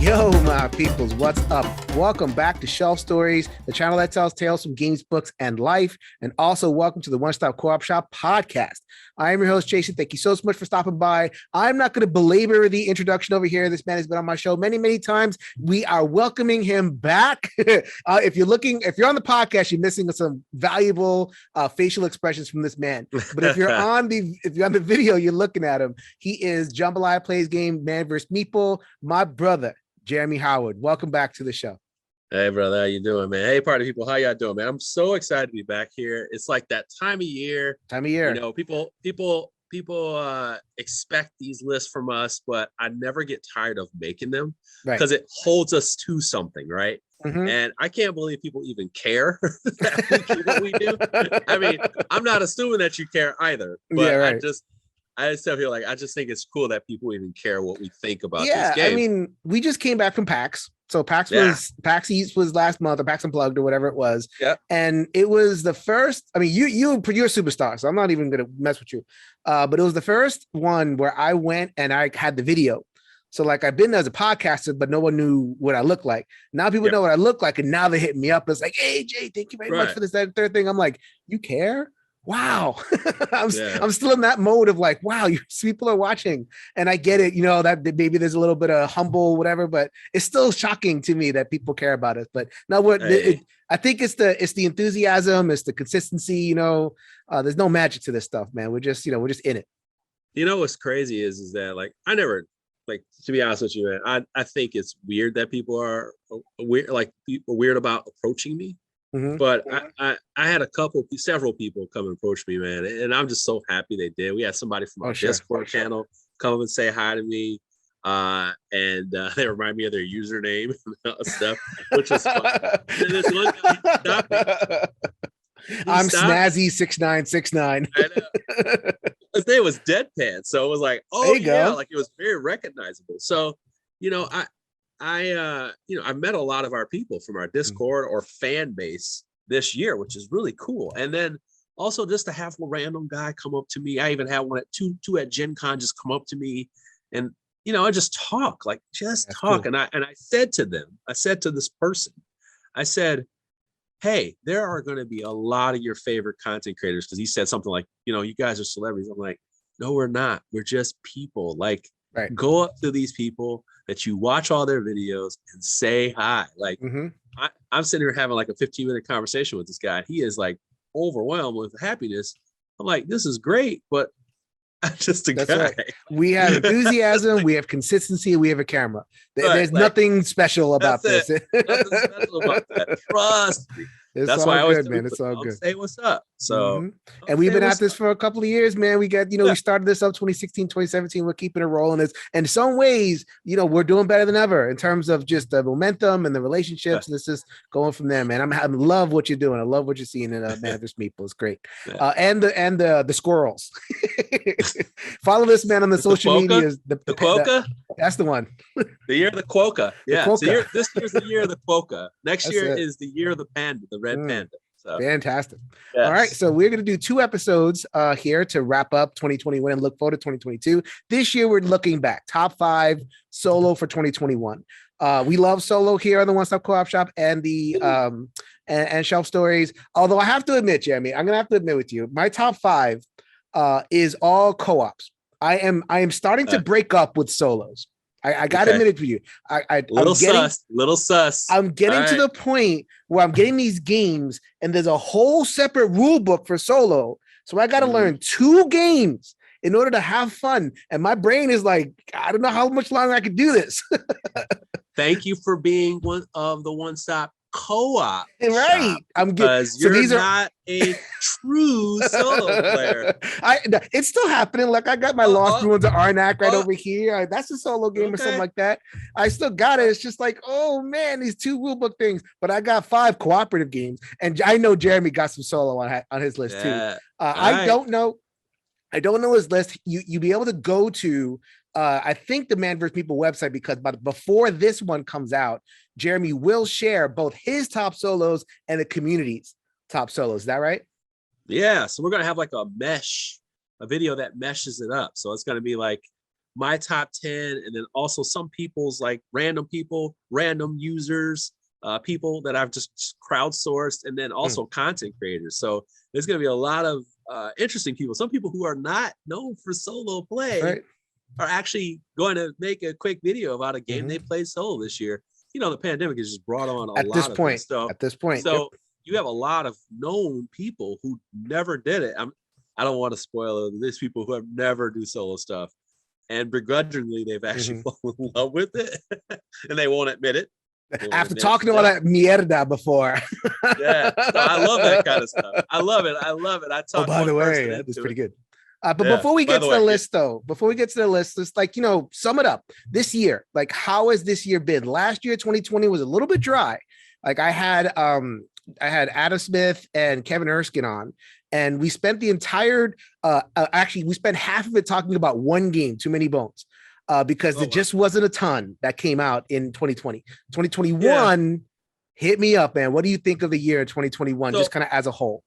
Yo, my peoples, what's up? Welcome back to Shelf Stories, the channel that tells tales from games, books, and life. And also welcome to the One Stop Co-op Shop podcast. I am your host, Jason. Thank you so much for stopping by. I'm not going to belabor the introduction over here. This man has been on my show many, many times. We are welcoming him back. If you're on the podcast, you're missing some valuable facial expressions from this man. But if you're on the video, you're looking at him. He is Jambalaya Plays Game Man vs. Meeple, my brother. Jeremy Howard, welcome back to the show. Hey, brother, how you doing, man? Hey, party people, how y'all doing, man? I'm so excited to be back here. It's like that time of year. You know, people expect these lists from us, but I never get tired of making them because it holds us to something, right? Mm-hmm. And I can't believe people even care what we do. I mean, I'm not assuming that you care either, but yeah, right. I just feel like I just think it's cool that people even care what we think about this game. I mean, we just came back from PAX. So PAX East was last month, or PAX Unplugged, or whatever it was. Yeah. And it was the first. I mean, you're a superstar, so I'm not even gonna mess with you. But it was the first one where I went and I had the video. So like I've been there as a podcaster, but no one knew what I look like. Now people know what I look like, and now they're hitting me up. It's like, hey Jay, thank you very much for this, that, third thing. I'm like, you care? Wow. I'm still in that mode of like, wow, people are watching. And I get it, you know, that maybe there's a little bit of humble, whatever, but it's still shocking to me that people care about us. But no, I think it's the enthusiasm, it's the consistency, you know, there's no magic to this stuff, man. We're just in it. You know, what's crazy is that like, I never, like, to be honest with you, man, I think it's weird that people are weird about approaching me. Mm-hmm. But I had several people come and approach me, man, and I'm just so happy they did. We had somebody from our Discord channel come up and say hi to me, and they remind me of their username and stuff, which is fun. This one guy stopped me. I'm Snazzy 6969. His name was Deadpan, so it was like, oh yeah, like it was very recognizable. So, you know, I met a lot of our people from our Discord or fan base this year, which is really cool. And then also just to have a random guy come up to me. I even had one at two at Gen Con just come up to me and, you know, I just talk. That's talk. Cool. And I said to this person, I said, hey, there are going to be a lot of your favorite content creators. Cause he said something like, you know, you guys are celebrities. I'm like, no, we're not. We're just people. Like, go up to these people that you watch all their videos and say hi. Like, I'm sitting here having like a 15-minute conversation with this guy. He is like overwhelmed with happiness. I'm like, this is great, but I'm just a guy. Right. We have enthusiasm, we have consistency, we have a camera. There's nothing special about this. Nothing special about that. Trust me. That's why I always good, man. It's all good. Say what's up. So, and we've been at this for a couple of years, man. We got, we started this up 2016, 2017. We're keeping it rolling. And in some ways, we're doing better than ever in terms of just the momentum and the relationships. And this is going from there, man. I love what you're doing. I love what you're seeing in Man vs. Meeple. It's great. And the squirrels. Follow this man on the social medias. The quokka? That's the one. The year of the quokka. Yeah. The quokka. So this year's the year of the quokka. Next year is the year of the panda, the red panda. So. Fantastic. Yes. All right. So we're going to do 2 episodes here to wrap up 2021 and look forward to 2022. This year, we're looking back. Top 5 solo for 2021. We love solo here on the One Stop Co-op Shop and the and Shelf Stories. Although I have to admit, Jeremy, I'm going to have to admit with you, my top 5 is all co-ops. I am starting to break up with solos. I got to admit it for you. Little sus. I'm getting to the point where I'm getting these games and there's a whole separate rule book for solo. So I got to learn 2 games in order to have fun. And my brain is like, I don't know how much longer I could do this. Thank you for being one of the One Stop Co-op, right? I'm because you're not a true solo player. It's still happening. Like I got my Lost Ruins of Arnak right over here. That's a solo game or something like that. I still got it. It's just like, oh man, these 2 rulebook things. But I got 5 cooperative games, and I know Jeremy got some solo on his list too. I don't know his list. You be able to go to. I think the Man vs. Meeple website, because before this one comes out, Jeremy will share both his top solos and the community's top solos. Is that right? Yeah. So we're going to have like a video that meshes it up. So it's going to be like my top 10, and then also some people's like random users, people that I've just crowdsourced, and then also content creators. So there's going to be a lot of interesting people. Some people who are not known for solo play are actually going to make a quick video about a game they played solo this year. You know, the pandemic has just brought on a lot of this stuff. At this point. So you have a lot of known people who never did it. I don't want to spoil it. There's people who have never do solo stuff, and begrudgingly they've actually fallen in love with it, and they won't admit it. After talking all that mierda before. Yeah, so I love that kind of stuff. I love it. I talk. By the way, that's pretty good. But before we get to the list, let's like, sum it up. This year, like, how has this year been? Last year, 2020 was a little bit dry. Like I had Adam Smith and Kevin Erskine on, and we spent the entire, we spent half of it talking about one game, Too Many Bones, because there just wasn't a ton that came out in 2020. 2021 hit me up, man. What do you think of the year 2021, just kind of as a whole?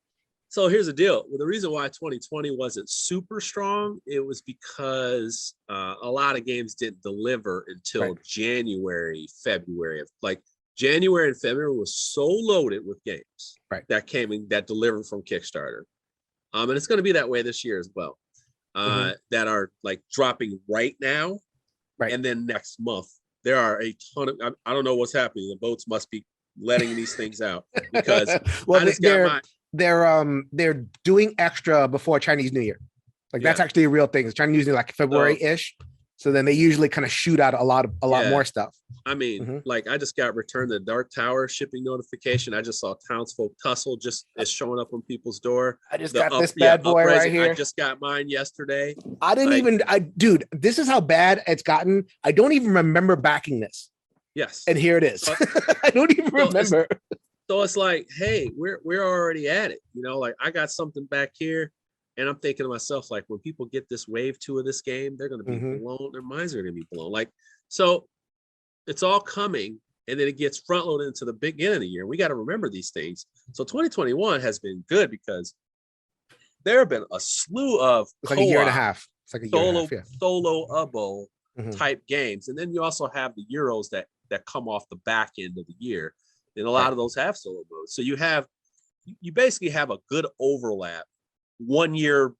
So here's the deal. Well, the reason why 2020 wasn't super strong, it was because a lot of games didn't deliver until January, February. Like January and February was so loaded with games that came in, that delivered from Kickstarter. And it's going to be that way this year as well. That are like dropping right now. And then next month, there are a ton of, I don't know what's happening. The boats must be letting these things out because they're doing extra before Chinese New Year. Like that's actually a real thing. It's Chinese New Year, like February-ish. So then they usually kind of shoot out a lot more stuff. I mean, like I just got returned the Dark Tower shipping notification. I just saw Townsfolk Tussle just is showing up on people's door. I just got this bad boy right here. I just got mine yesterday. Dude, this is how bad it's gotten. I don't even remember backing this. Yes. And here it is. I don't even remember. So it's like, hey, we're already at it. Like I got something back here. And I'm thinking to myself, like, when people get this wave 2 of this game, they're going to be blown. Their minds are going to be blown. Like, so it's all coming, and then it gets front loaded into the beginning of the year. We got to remember these things. So 2021 has been good because there have been a slew of like a year and a half. It's like a year and a half, solo type games, and then you also have the Euros that come off the back end of the year, and a lot of those have solo modes. So you basically have a good overlap 1 year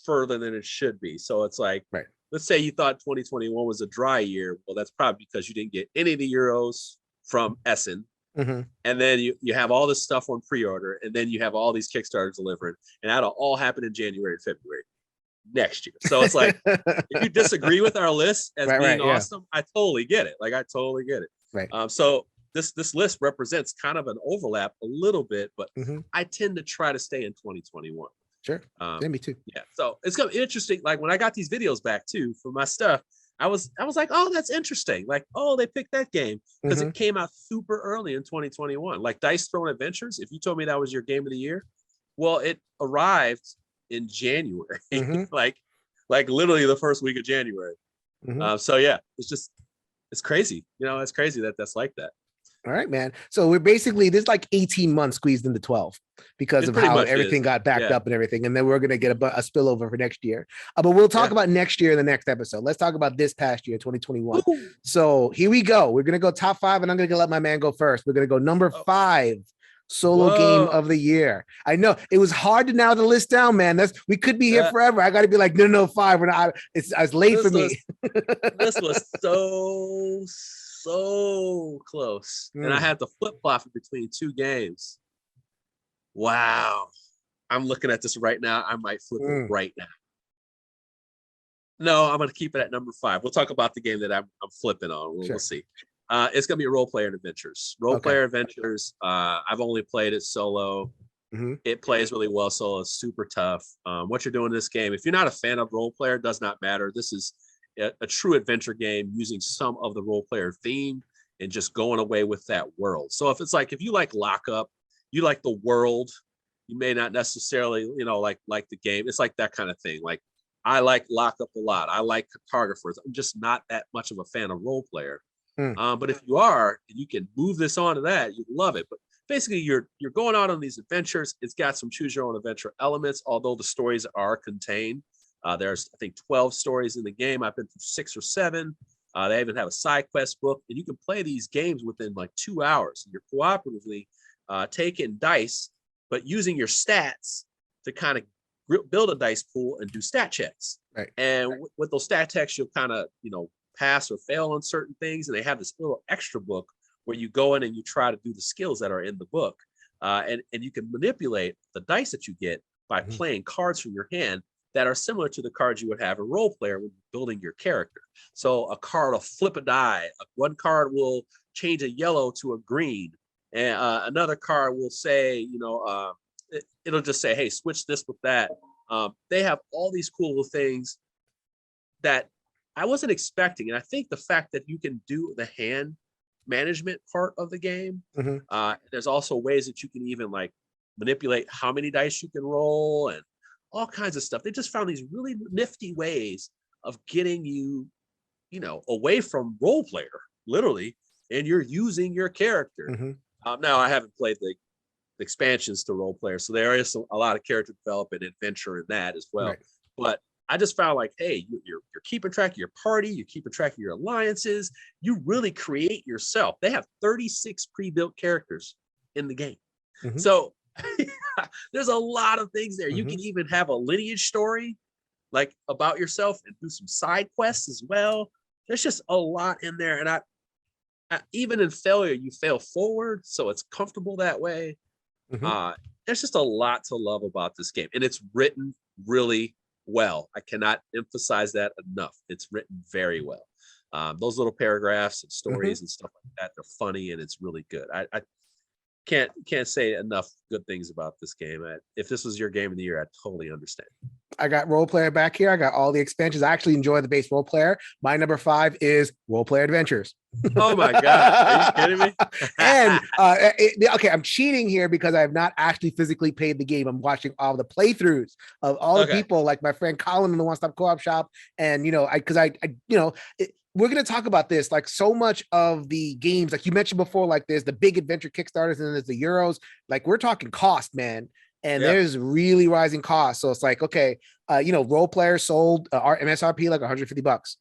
further than it should be. So it's like, let's say you thought 2021 was a dry year. Well, that's probably because you didn't get any of the Euros from Essen. And then you have all this stuff on pre-order, and then you have all these Kickstarters delivering, and that'll all happen in January and February next year. So it's like, if you disagree with our list as being awesome, I totally get it. Like I totally get it. So this list represents kind of an overlap a little bit, but I tend to try to stay in 2021. Sure. Me too. Yeah. So it's gonna be interesting. Like when I got these videos back too for my stuff, I was like, oh, that's interesting. Like, oh, they picked that game because it came out super early in 2021. Like Dice Throne Adventures. If you told me that was your game of the year, well, it arrived in January, like literally the first week of January. So yeah, it's crazy. It's crazy that's like that. All right, man. So we're basically, there's like 18 months squeezed into 12 because of how everything got backed up and everything. And then we're going to get a spillover for next year. But we'll talk about next year in the next episode. Let's talk about this past year, 2021. Ooh. So here we go. We're going to go top 5, and I'm going to let my man go first. We're going to go number 5 solo game of the year. I know it was hard to narrow the list down, man. We could be here forever. I got to be like, no, 5. It's late for me. This was so close, and I had to flip-flop between 2 games. Wow. I'm looking at this right now. I might flip it right now. No, I'm going to keep it at number 5. We'll talk about the game that I'm flipping on. We'll see. It's going to be Role Player Adventures. Player Adventures. I've only played it solo. It plays really well solo. It's super tough. What you're doing in this game, if you're not a fan of role player, does not matter. This is a true adventure game using some of the role player theme and just going away with that world. So if you like Lockup, you like the world, you may not necessarily, like the game. It's like that kind of thing. Like I like Lockup a lot. I like cartographers. I'm just not that much of a fan of role player. But if you are, and you can move this on to that, you'd love it. But basically you're going out on these adventures. It's got some choose your own adventure elements, although the stories are contained. There's, I think, 12 stories in the game. I've been through 6 or 7. They even have a side quest book, and you can play these games within like 2 hours. You're cooperatively taking dice, but using your stats to kind of build a dice pool and do stat checks. Right. And with those stat checks, you'll kind of, pass or fail on certain things. And they have this little extra book where you go in and you try to do the skills that are in the book. And you can manipulate the dice that you get by playing cards from your hand that are similar to the cards you would have a role player when building your character. So a card will flip a die. One card will change a yellow to a green. And another card will say, it'll just say, hey, switch this with that. They have all these cool little things that I wasn't expecting. And I think the fact that you can do the hand management part of the game, there's also ways that you can even like manipulate how many dice you can roll and all kinds of stuff. They just found these really nifty ways of getting you, away from role player, literally, and you're using your character. Now, I haven't played the expansions to role player, so there is a lot of character development and adventure in that as well. Right. But I just found like, hey, you're keeping track of your party, you're keeping track of your alliances, you really create yourself. They have 36 pre-built characters in the game. So there's a lot of things there. You can even have a lineage story like about yourself and do some side quests as well. There's just a lot in there. And I even in failure, you fail forward. So it's comfortable that way. There's just a lot to love about this game. And it's written really well. I cannot emphasize that enough. It's written very well. Those little paragraphs and stories and stuff like that, they're funny and it's really good. I can't say enough good things about this game. If this was your game of the year, I totally understand. I got Role Player back here. I got all the expansions. I actually enjoy the base Role Player. My number 5 is Role Player Adventures. Oh my God. Are you kidding me? And okay, I'm cheating here because I have not actually physically played the game. I'm watching all the playthroughs of all the people, like my friend Colin in the One Stop Co-op Shop. And, we're going to talk about this, like so much of the games, like you mentioned before, like there's the big adventure Kickstarters and there's the Euros, like we're talking cost, man. And there's really rising costs. So it's like, okay, Role Player sold our MSRP like $150.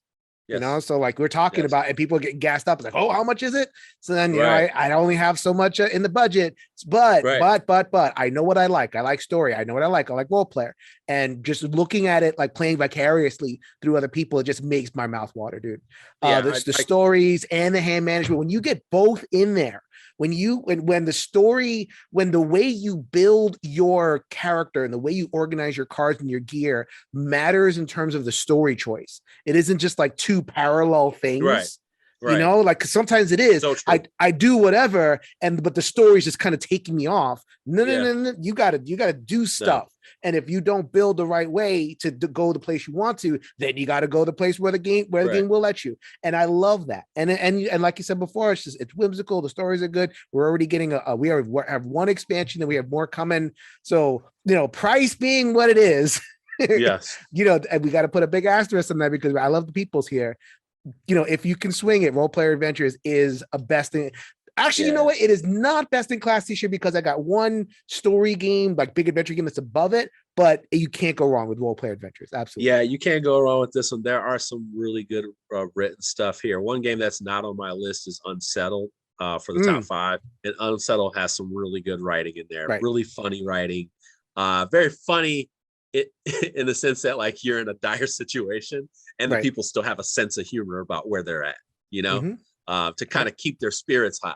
So like we're talking about, and people get gassed up. It's like, oh, how much is it? So then, I only have so much in the budget, but I know what I like. I like story. I know what I like. I like role player. And just looking at it, like playing vicariously through other people, it just makes my mouth water, dude. The stories and the hand management, when you get both in there, when the way you build your character and the way you organize your cards and your gear matters in terms of the story choice. It isn't just like two parallel things. Right. Like sometimes it is. So I do whatever, but the story's just kind of taking me off. No. You gotta do stuff. And if you don't build the right way to go the place you want to, then you got to go the place where the game will let you. And I love that. And like you said before, it's whimsical. The stories are good. We're already getting we have one expansion and we have more coming. So, price being what it is, yes, and we got to put a big asterisk on that because I love the peoples here. If you can swing it, Role Player Adventures is a best thing. Actually, you know what? It is not best in class this year because I got one story game, like big adventure game that's above it, but you can't go wrong with Role Player Adventures. Absolutely. Yeah, you can't go wrong with this one. There are some really good written stuff here. One game that's not on my list is Unsettled for the top 5. And Unsettled has some really good writing in there. Right. Really funny writing. Very funny in the sense that like you're in a dire situation and the people still have a sense of humor about where they're at, to kind of keep their spirits high.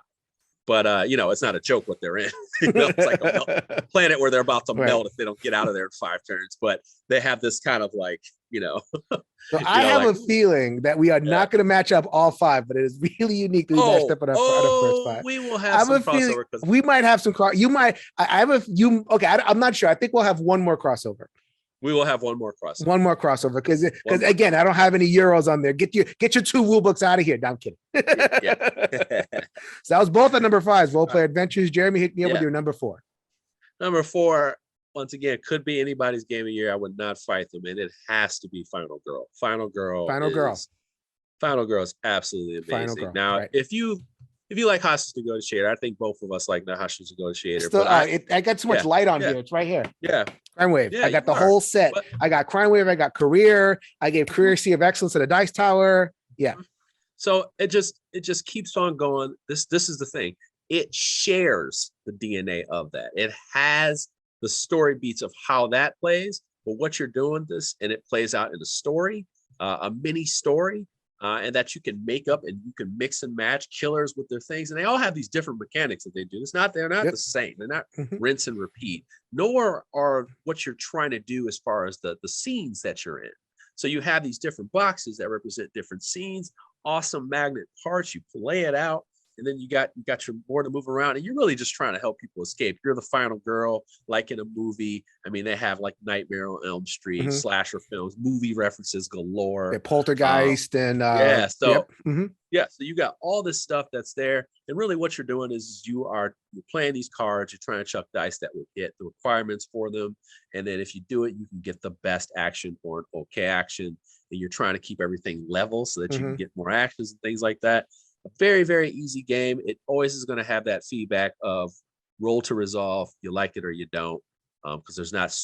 But, it's not a joke what they're in. It's like a planet where they're about to melt if they don't get out of there in 5 turns. But they have this kind of like, So I have a feeling that we are not going to match up all 5, but it is really unique that we matched up on our first 5. We will have some crossover. We might have some you might. I'm not sure. I think we'll have one more crossover. We will have one more crossover. One more crossover because again, I don't have any Euros on there. Get your 2 rule books out of here. No, I'm kidding. So that was both at number 5, Role Player Adventures. Jeremy, hit me up with your number 4. Number 4, once again, could be anybody's game of the year. I would not fight them, and it has to be Final Girl. Final Girl is absolutely amazing. Now, if you like Hostage Negotiator, I think both of us like the Hostage Negotiator. I got too much light on here. It's right here. Yeah. Crime Wave. I got the whole set. But I got Crime Wave. I got Career. I gave Career Sea of Excellence to the Dice Tower. Yeah. So it just keeps on going. This is the thing. It shares the DNA of that. It has the story beats of how that plays, but what you're doing this, and it plays out in a story, a mini story, and that you can make up and you can mix and match killers with their things. And they all have these different mechanics that they do. They're not the same. They're not rinse and repeat, nor are what you're trying to do as far as the scenes that you're in. So you have these different boxes that represent different scenes, awesome magnet parts, you play it out. And then you got your board to move around, and you're really just trying to help people escape. You're the final girl, like in a movie. I mean, they have like Nightmare on Elm Street, slasher films, movie references galore. Poltergeist and so you got all this stuff that's there. And really what you're doing is you're playing these cards, you're trying to chuck dice that will hit the requirements for them. And then if you do it, you can get the best action or an okay action. And you're trying to keep everything level so that you can get more actions and things like that. A very, very easy game. It always is going to have that feedback of roll to resolve. You like it or you don't, because there's not a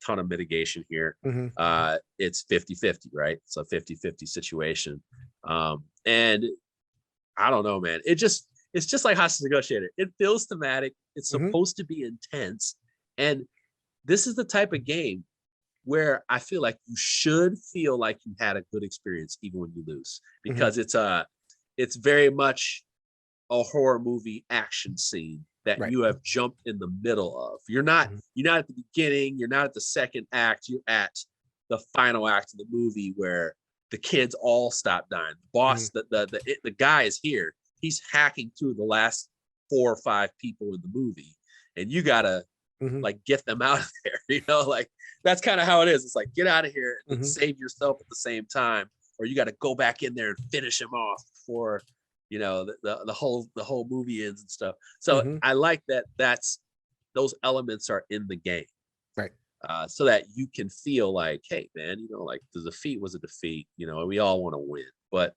ton of mitigation here. It's 50-50, right? It's a 50-50 situation. And I don't know, man. It's just like Hostage Negotiator. It feels thematic. It's supposed to be intense. And this is the type of game where I feel like you should feel like you had a good experience even when you lose, because it's very much a horror movie action scene that you have jumped in the middle of. You're not at the beginning, you're not at the second act, you're at the final act of the movie where the kids all stop dying. The boss, the guy is here. He's hacking through the last 4 or 5 people in the movie, and you gotta like get them out of there. Like that's kind of how it is. It's like, get out of here and save yourself at the same time, or you got to go back in there and finish him off before the whole movie ends and stuff. So I like that's those elements are in the game, right? So that you can feel like, hey man, like the defeat was a defeat, we all want to win, but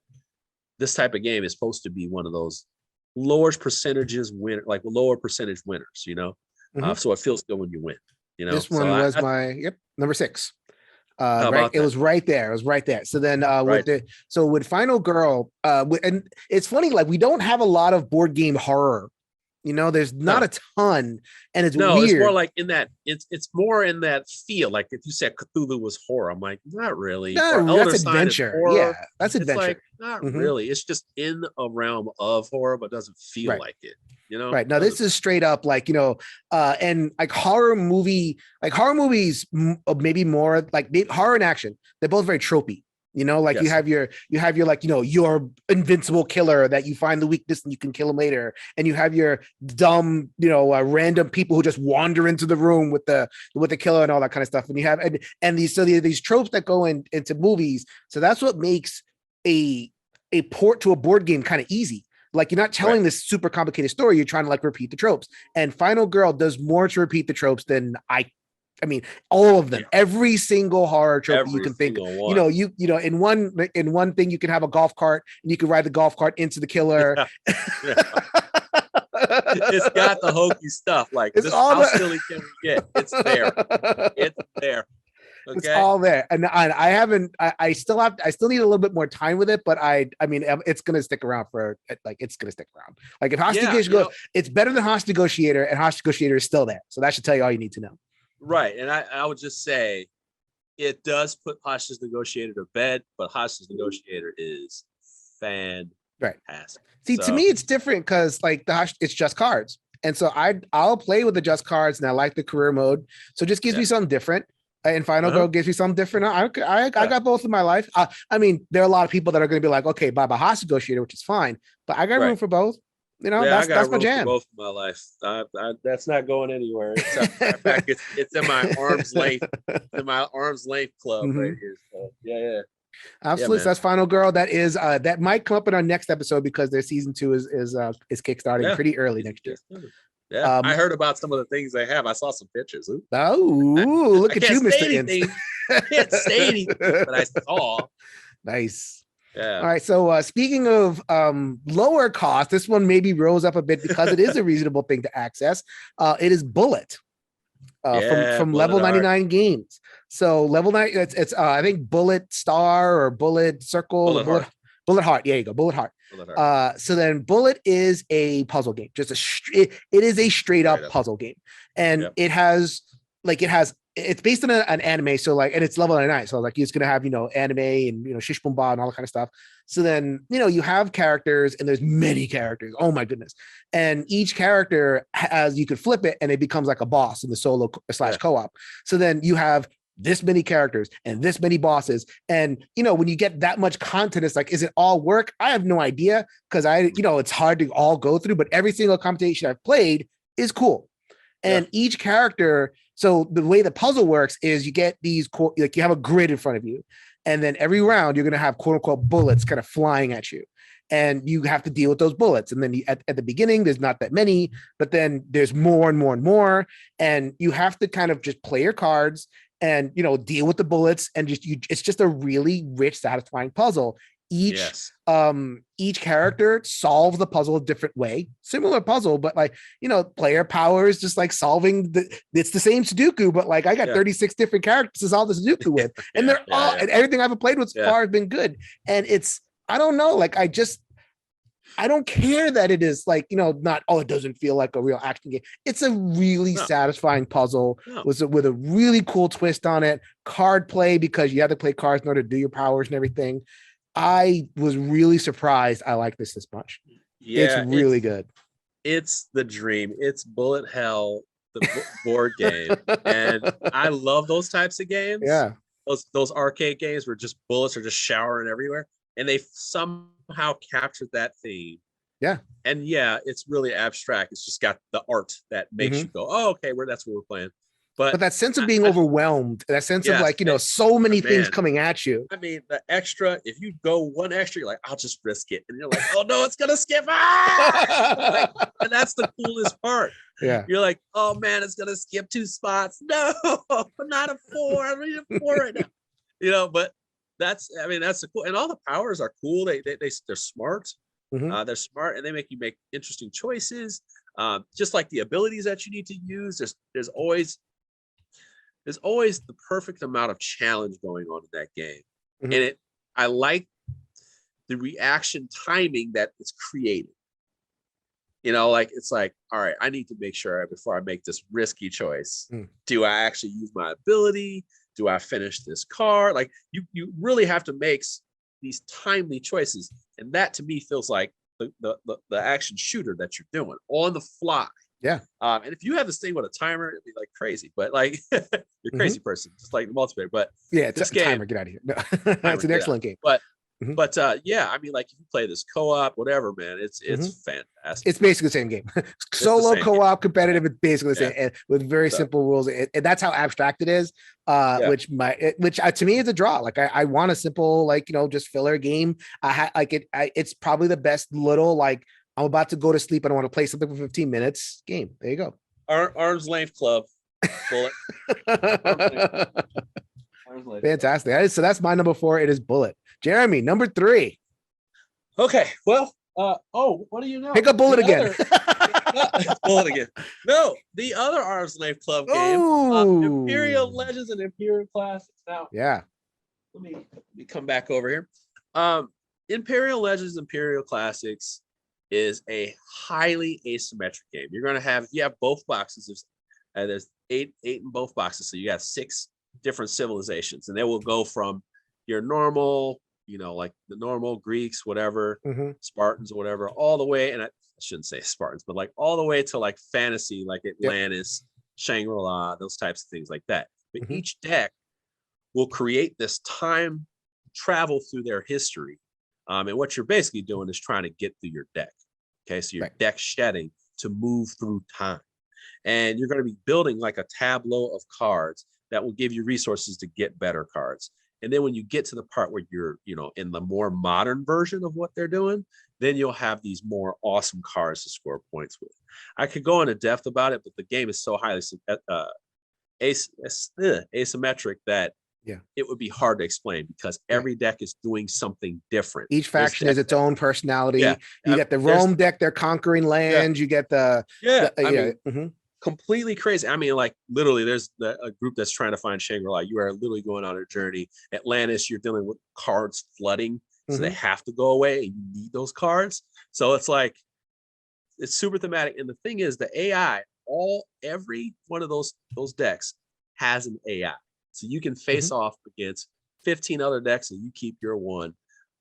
this type of game is supposed to be one of those lower percentage winners, so it feels good when you win. This one was my number 6. Right, it was right there. So then with Final Girl, and it's funny, like we don't have a lot of board game horror. There's not a ton, and it's weird. It's more like in that it's more in that feel. Like if you said Cthulhu was horror, I'm like, not really. No, that's adventure. Yeah, that's adventure. Like, not really. It's just in a realm of horror, but doesn't feel like it. Right. Now this is straight up like, and like horror movies, maybe more like horror and action. They're both very tropey. Like you have your like, your invincible killer that you find the weakness and you can kill him later. And you have your dumb, random people who just wander into the room with the killer and all that kind of stuff. And you have, and these tropes that go into movies. So that's what makes a port to a board game kind of easy. Like you're not telling this super complicated story. You're trying to like repeat the tropes, and Final Girl does more to repeat the tropes than I mean, all of them, every single horror trope you can think of. In one thing you can have a golf cart and you can ride the golf cart into the killer. It's got the hokey stuff. Like how silly can we get? It's there. It's there. Okay. It's all there, and I still need a little bit more time with it, but I mean, it's gonna stick around it's gonna stick around. Like if Hostage Negotiator goes, it's better than Hostage Negotiator, and Hostage Negotiator is still there, so that should tell you all you need to know. Right, and I would just say it does put Hostage Negotiator to bed, but Hostage Negotiator is fantastic. Right. See, to me, it's different because like it's just cards, and so I'll play with the just cards, and I like the career mode, so it just gives me something different. And Final Girl gives me something different. I got both in my life. I mean, there are a lot of people that are going to be like, okay, buy a Hostage Negotiator, which is fine, but I got room for both. That's my jam. Both in my life. That's not going anywhere. Except, in fact, it's in my arm's length. In my arm's length club right here. So, yeah. Absolutely. So that's Final Girl. That is that might come up in our next episode because their season 2 is kickstarting pretty early next year. Yeah, I heard about some of the things they have. I saw some pictures. Ooh. Oh, look at you, Mr. Inst. I can't say anything, but I saw. Nice. Yeah. All right. So speaking of lower cost, this one maybe rose up a bit because it is a reasonable thing to access. It is Bullet. from Level 99 Games. So Level 9, it's I think Bullet Star or Bullet Circle, Bullet Heart. Yeah, you go, Bullet Heart. So then Bullet is a puzzle game. Just it is a straight up puzzle game, and it has it's based on an anime. So like, and it's level 99. So like, it's gonna have anime and shish bumba and all that kind of stuff. So then you have characters, and there's many characters. Oh my goodness! And each character has, you could flip it, and it becomes like a boss in the solo / co-op. So then you have this many characters and this many bosses. And, when you get that much content, it's like, is it all work? I have no idea, because it's hard to all go through, but every single competition I've played is cool. And each character, so the way the puzzle works is you get these, like you have a grid in front of you. And then every round you're going to have quote unquote bullets kind of flying at you. And you have to deal with those bullets. And then at the beginning, there's not that many, but then there's more and more and more. And you have to kind of just play your cards and deal with the bullets, and it's just a really rich, satisfying puzzle. Each character solves the puzzle a different way, similar puzzle, but like player power is just like solving it's the same Sudoku, but like I got 36 different characters to solve the Sudoku with, and they're all and everything I've played with so far has been good. And it's, I don't know, like I don't care that it is like, not, it doesn't feel like a real action game. It's a really satisfying puzzle with a really cool twist on it. Card play, because you have to play cards in order to do your powers and everything. I was really surprised I like this much. Yeah, it's really good. It's the dream. It's Bullet Hell, the board game. And I love those types of games. Yeah. Those arcade games where just bullets are just showering everywhere. And they somehow captured that theme. Yeah. And it's really abstract. It's just got the art that makes you go, oh, okay, that's what we're playing. But that sense of being overwhelmed, that sense of like, so many things coming at you. I mean, the extra, if you go one extra, you're like, I'll just risk it. And you're like, oh no, it's going to skip. And that's the coolest part. Yeah. You're like, oh man, it's going to skip 2 spots. No, not a 4. I need a 4 right now. But that's the cool, and all the powers are cool. They're smart. They're smart, and they make you make interesting choices. Just like the abilities that you need to use. There's always the perfect amount of challenge going on in that game, and I like the reaction timing that it's created. Like it's like, all right, I need to make sure before I make this risky choice, do I actually use my ability? Do I finish this card? Like you really have to make these timely choices. And that to me feels like the action shooter that you're doing on the fly. Yeah. And if you have this thing with a timer, it'd be like crazy, but like you're a crazy person, just like the multiplayer. But it's a timer, get out of here. No, it's an excellent game. But like if you play this co-op, whatever, man, it's fantastic. It's basically the same game. Solo, co-op, competitive, it's basically the same, and with very simple rules. And that's how abstract it is. Which to me is a draw. Like I want a simple, just filler game. It's probably the best little, like, I'm about to go to sleep and I want to play something for 15 minutes game. There you go. Arm's length club. Bullet. Fantastic. So that's my number 4. It is Bullet. Jeremy, number 3. Okay. Well, what do you know? Pick up Bullet again. Bullet again. No, the other Arm's Length Club game, Imperial Legends and Imperial Classics. Now, let me come back over here. Imperial Legends, Imperial Classics is a highly asymmetric game. You're going to have, you have both boxes. There's eight in both boxes, so you got 6 different civilizations, and they will go from your normal, like the normal Greeks, whatever, Spartans or whatever, all the way, and I shouldn't say Spartans, but like all the way to like fantasy, like Atlantis, Shangri-La, those types of things like that. But each deck will create this time travel through their history. And what you're basically doing is trying to get through your deck. Okay, so your deck shedding to move through time. And you're going to be building like a tableau of cards that will give you resources to get better cards. And then when you get to the part where you're, in the more modern version of what they're doing, then you'll have these more awesome cards to score points with. I could go into depth about it, but the game is so highly asymmetric that it would be hard to explain, because every deck is doing something different. Each faction has its own personality. You get the Rome deck, they're conquering lands. You get the completely crazy. I mean, like literally, there's a group that's trying to find Shangri-La. You are literally going on a journey. Atlantis, you're dealing with cards flooding, so they have to go away, and you need those cards. So it's like it's super thematic. And the thing is, the AI, every one of those decks has an AI, so you can face off against 15 other decks, and you keep your one.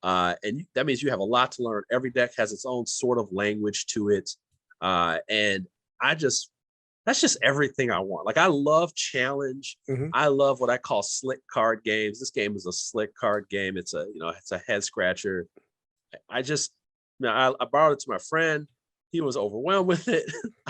That means you have a lot to learn. Every deck has its own sort of language to it, and that's just everything I want. Like I love challenge. I love what I call slick card games. This game is a slick card game. It's a head scratcher. I borrowed it to my friend. He was overwhelmed with it.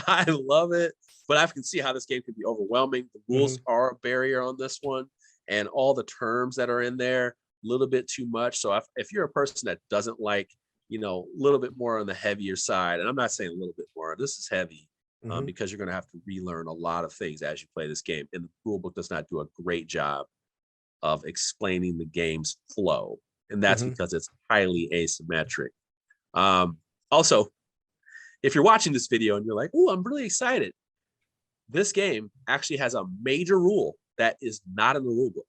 I love it, but I can see how this game can be overwhelming. The rules are a barrier on this one, and all the terms that are in there, a little bit too much. So if you're a person that doesn't like, a little bit more on the heavier side, and I'm not saying a little bit more, this is heavy. Because you're going to have to relearn a lot of things as you play this game. And the rule book does not do a great job of explaining the game's flow. And that's because it's highly asymmetric. Also, if you're watching this video and you're like, oh, I'm really excited, this game actually has a major rule that is not in the rule book.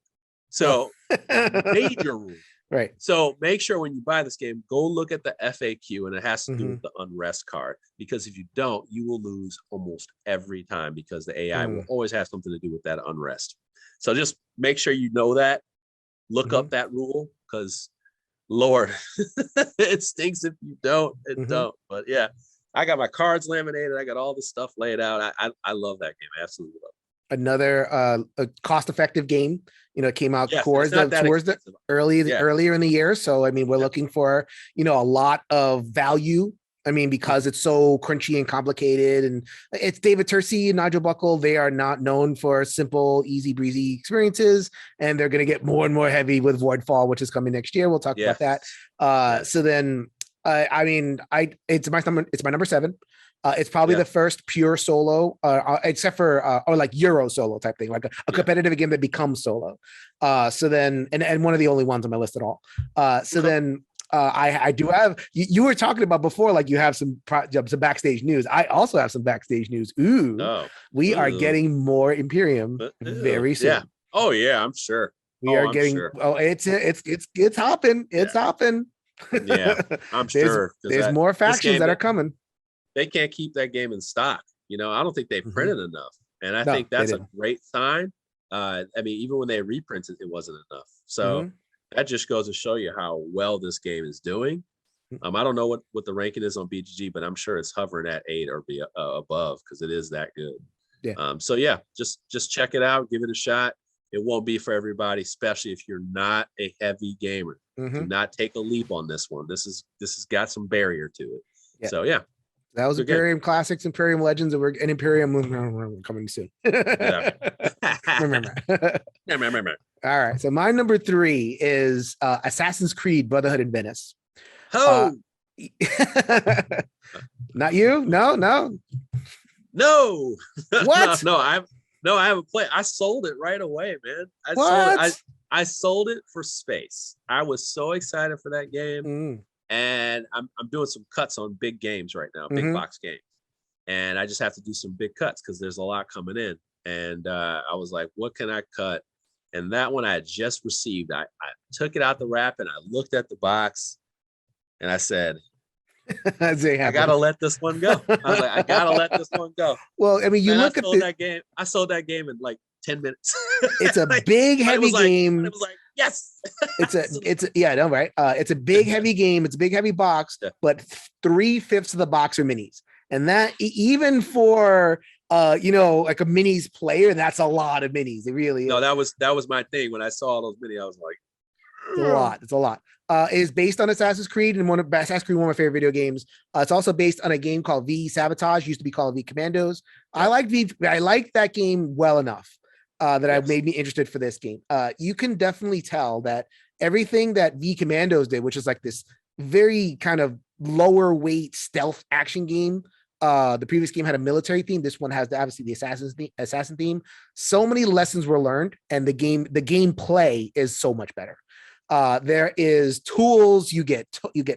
So, major rule. Right. So make sure when you buy this game, go look at the FAQ, and it has to do with the unrest card, because if you don't, you will lose almost every time, because the AI will always have something to do with that unrest. So just make sure you know that. Look up that rule, because Lord, it stinks if you don't. It don't. But yeah, I got my cards laminated. I got all this stuff laid out. I love that game. I absolutely love it. Another a cost-effective game. It came out towards the earlier in the year. So I mean, we're looking for a lot of value. I mean, because it's so crunchy and complicated, and it's David Turczi and Nigel Buckle. They are not known for simple, easy breezy experiences, and they're going to get more and more heavy with Voidfall, which is coming next year. We'll talk about that. So then, I mean, it's my number 7. It's probably the first pure solo, except for or like Euro solo type thing, like a competitive game that becomes solo. So then, and one of the only ones on my list at all. Then I do have. You were talking about before, like you have some backstage news. I also have some backstage news. We are getting more Imperium very soon. Yeah. Oh yeah, I'm sure. We are getting. Sure. Oh, it's hopping. It's hopping. Yeah, I'm sure. There's more factions that are coming. They can't keep that game in stock. I don't think they printed enough. And I think that's a great sign. I mean, even when they reprinted, it wasn't enough. So that just goes to show you how well this game is doing. I don't know what the ranking is on BGG, but I'm sure it's hovering at 8 or above, because it is that good. Yeah. So yeah, just check it out, give it a shot. It won't be for everybody, especially if you're not a heavy gamer. Do not take a leap on this one. This has got some barrier to it. Yeah. So yeah. That was Imperium Classics, Imperium Legends, and Imperium coming soon. Remember. All right. So my number 3 is Assassin's Creed Brotherhood in Venice. Oh. Not you? No. What? No, I haven't played. I sold it right away, man. I sold it for space. I was so excited for that game. And I'm doing some cuts on big games right now, big box games. And I just have to do some big cuts because there's a lot coming in. And I was like, what can I cut? And that one I had just received. I took it out the wrap and I looked at the box and I said, I gotta let this one go. I was like, I gotta let this one go. Well, I mean, I sold that game in like 10 minutes. It's a big, heavy game. It was like, yes. It's a big, heavy game. It's a big, heavy box, but 3/5 of the box are minis. And that even for like a minis player, that's a lot of minis. It really is. No, that was my thing. When I saw all those minis, I was like, it's a lot. It is based on Assassin's Creed, and Assassin's Creed, one of my favorite video games. It's also based on a game called V Sabotage, used to be called V Commandos. I like that game well enough that I made me interested for this game. You can definitely tell that everything that V Commandos did, which is like this very kind of lower weight stealth action game. The previous game had a military theme. This one has obviously the assassin theme. So many lessons were learned, and the gameplay is so much better. There is tools. You get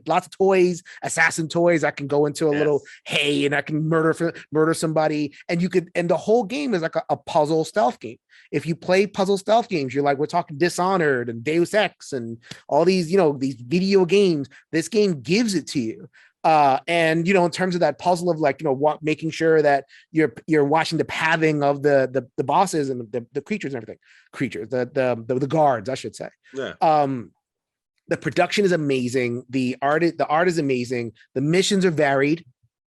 lots of toys, assassin toys. I can go into a little hay and I can murder somebody. And the whole game is like a puzzle stealth game. If you play puzzle stealth games, you're like, we're talking Dishonored and Deus Ex and all these, these video games. This game gives it to you. And in terms of that puzzle of like, making sure that you're watching the pathing of the bosses and the creatures and everything, the guards, I should say. Yeah. The production is amazing. The art is amazing. The missions are varied,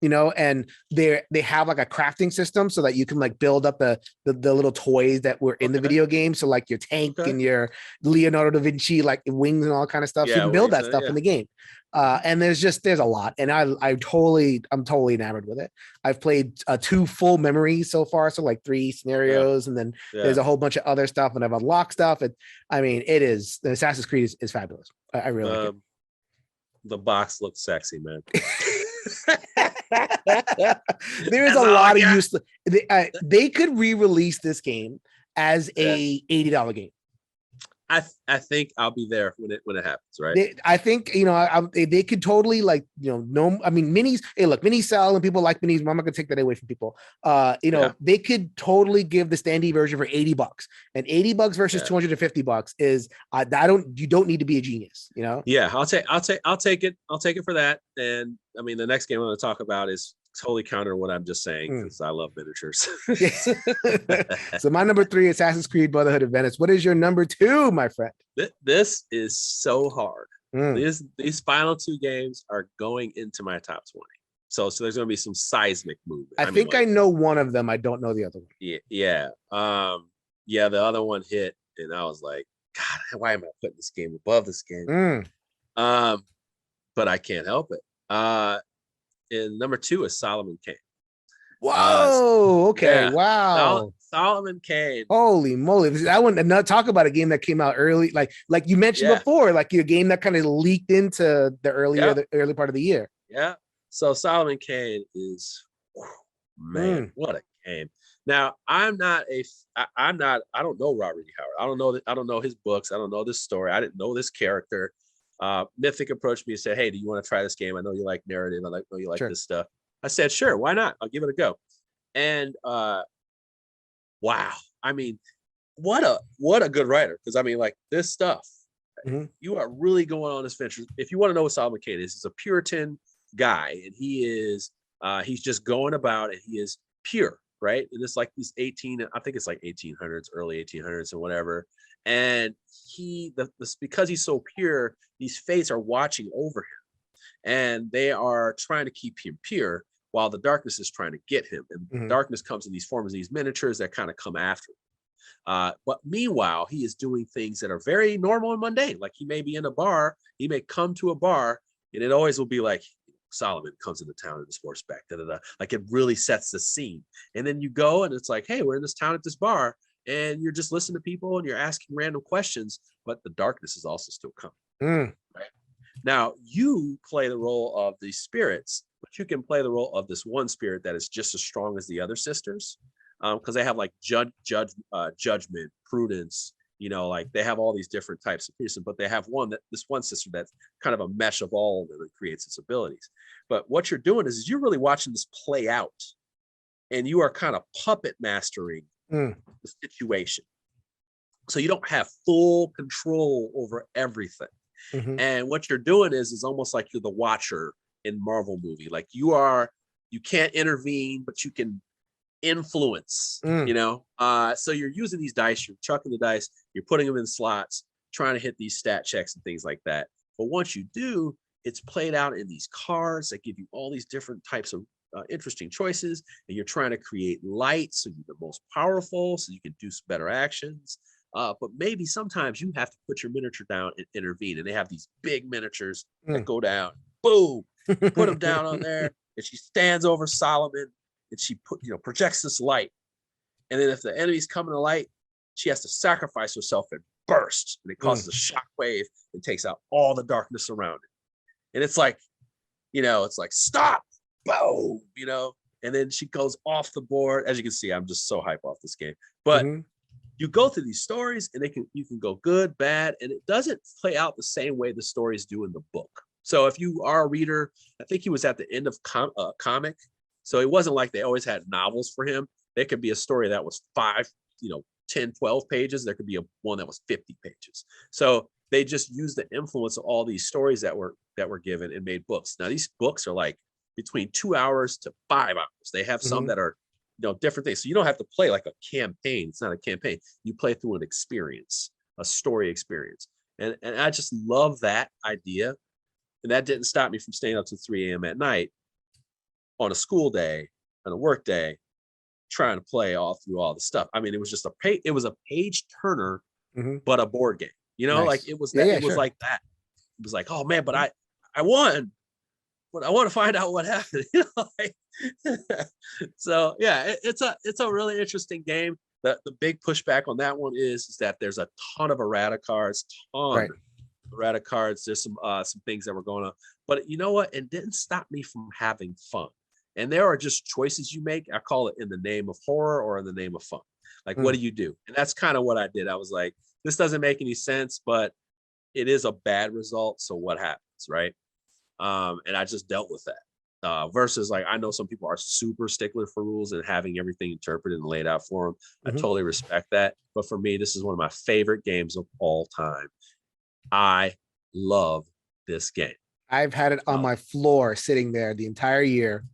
and they have like a crafting system so that you can like build up the little toys that were in the video game. So like your tank and your Leonardo da Vinci, like wings and all kind of stuff. So you can build that stuff in the game. And there's a lot, and I'm totally enamored with it. I've played 2 full memories so far, so like 3 scenarios, and then there's a whole bunch of other stuff, and I've unlocked stuff. The Assassin's Creed is fabulous. I really like it. The box looks sexy, man. There is a lot of use. They could re-release this game as a $80 game. I think I'll be there when it happens, right? I think they could totally minis. Hey, look, minis sell and people like minis. I'm not gonna take that away from people. They could totally give the standee version for $80, and $80 versus $250 is you don't need to be a genius, Yeah, I'll take it. I'll take it for that. And I mean, the next game I'm going to talk about is totally counter what I'm just saying because I love miniatures. So my number 3, Assassin's Creed Brotherhood of Venice. What is your number 2, my friend? This is so hard. These final 2 games are going into my top 20. So there's going to be some seismic movement. I think I know one of them. I don't know the other one. Yeah. The other one hit, and I was like, God, why am I putting this game above this game? But I can't help it. And number 2 is Solomon Kane. Whoa. Okay. Wow. Solomon Kane. Holy moly. That one, and not talk about a game that came out early, like you mentioned before, like your game that kind of leaked into the early part of the year. Yeah. So Solomon Kane is, man, what a game. Now, I don't know Robert E. Howard. I don't know his books. I don't know this story. I didn't know this character. Mythic approached me and said, hey, do you want to try this game? I know you like narrative. I know you like this stuff. I said, sure, why not? I'll give it a go. And wow. I mean, what a good writer. Because I mean, like this stuff, you are really going on this venture. If you want to know what Solomon Kane is, he's a Puritan guy, and he's just going about it. He is pure, right? And it's like this I think it's like 1800s, early 1800s and whatever. And because he's so pure, these fates are watching over him, and they are trying to keep him pure while the darkness is trying to get him. And darkness comes in these forms, these miniatures that kind of come after him. But meanwhile, he is doing things that are very normal and mundane. Like he may be in a bar, he may come to a bar, and it always will be like, Solomon comes into town in this horseback, like it really sets the scene. And then you go and it's like, hey, we're in this town at this bar, and you're just listening to people and you're asking random questions, but the darkness is also still coming. Right? Now you play the role of the spirits, but you can play the role of this one spirit that is just as strong as the other sisters, because they have like judgment, prudence. Like they have all these different types of person, but they have this one sister that's kind of a mesh of all of them and creates its abilities. But what you're doing is you're really watching this play out, and you are kind of puppet mastering the situation. So you don't have full control over everything. And what you're doing is almost like you're the watcher in Marvel movie. Like you can't intervene, but you can influence, so you're using these dice, you're chucking the dice, you're putting them in slots, trying to hit these stat checks and things like that. But once you do, it's played out in these cards that give you all these different types of interesting choices, and you're trying to create light so you're the most powerful, so you can do some better actions. But maybe sometimes you have to put your miniature down and intervene, and they have these big miniatures that go down, boom, put them down on there, and she stands over Solomon, and she projects this light. And then if the enemy's coming to light, she has to sacrifice herself and burst, and it causes a shock wave and takes out all the darkness around it. And it's like, it's like, stop, boom, and then she goes off the board. As you can see, I'm just so hype off this game. But you go through these stories and you can go good, bad, and it doesn't play out the same way the stories do in the book. So if you are a reader, I think he was at the end of comic. So it wasn't like they always had novels for him. There could be a story that was 5, 10, 12 pages. There could be one that was 50 pages. So they just used the influence of all these stories that were given and made books. Now these books are like between 2 hours to 5 hours. They have some that are different things. So you don't have to play like a campaign. It's not a campaign. You play through an experience, a story experience. And I just love that idea. And that didn't stop me from staying up to 3 a.m. at night on a school day, on a work day, trying to play all through all the stuff. I mean, it was just it was a page turner, but a board game. Nice. Like it was that. It was like that. It was like, oh man, but I won, but I want to find out what happened. So yeah, it's a really interesting game. The big pushback on that one is that there's a ton of errata cards, errata cards. There's some things that were going on, but you know what? It didn't stop me from having fun. And there are just choices you make. I call it in the name of horror or in the name of fun. Like, what do you do? And that's kind of what I did. I was like, this doesn't make any sense, but it is a bad result. So what happens, right? And I just dealt with that. Versus like, I know some people are super stickler for rules and having everything interpreted and laid out for them. I totally respect that. But for me, this is one of my favorite games of all time. I love this game. I've had it on my floor sitting there the entire year.